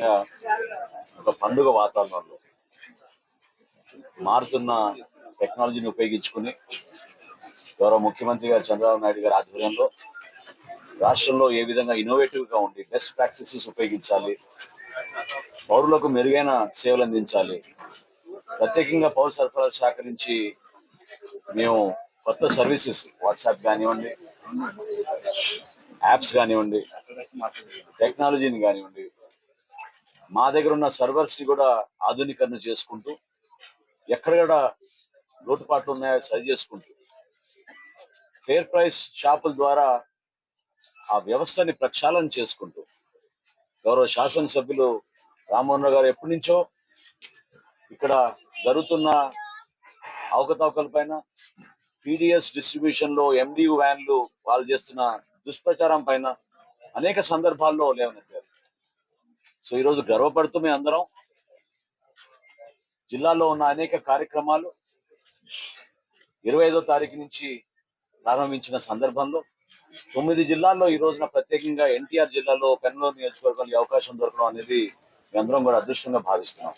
ఒక పండుగ వాతావరణంలో మారుతున్న టెక్నాలజీని ఉపయోగించుకుని గౌరవ ముఖ్యమంత్రి గారు చంద్రబాబు నాయుడు గారి ఆధ్వర్యంలో రాష్ట్రంలో ఏ విధంగా ఇన్నోవేటివ్ గా ఉండి బెస్ట్ ప్రాక్టీసెస్ ఉపయోగించాలి, పౌరులకు మెరుగైన సేవలు అందించాలి. ప్రత్యేకంగా పౌర సరఫరాల శాఖ నుంచి మేము కొత్త సర్వీసెస్ వాట్సాప్ కానివ్వండి, యాప్స్ కానివ్వండి, టెక్నాలజీని కానివ్వండి, మా దగ్గర ఉన్న సర్వర్స్ ని కూడా ఆధునీకరణ చేసుకుంటూ ఎక్కడ లోటుపాట్లు ఉన్నాయో సరి చేసుకుంటూ ఫేర్ ప్రైస్ షాపుల ద్వారా ఆ వ్యవస్థని ప్రక్షాళన చేసుకుంటూ గౌరవ శాసనసభ్యులు రామ్మోహన్ రావు గారు ఎప్పటి నుంచో ఇక్కడ జరుగుతున్న అవకతవకల పైన, పీడిఎస్ డిస్ట్రిబ్యూషన్ లో ఎండియు వ్యాన్లు వాళ్ళు చేస్తున్న దుష్ప్రచారం పైన అనేక సందర్భాల్లో లేవనెత్తారు. సో ఈరోజు గర్వపడుతూ మేము అందరం జిల్లాలో ఉన్న అనేక కార్యక్రమాలు 25వ తారీఖు నుంచి ప్రారంభించిన సందర్భంలో 9 జిల్లాల్లో ఈ రోజున ప్రత్యేకంగా ఎన్టీఆర్ జిల్లాలో పెనమలూరు నియోజకవర్గంలో అవకాశం దొరకడం అనేది మేమందరం కూడా అదృష్టంగా భావిస్తున్నాం.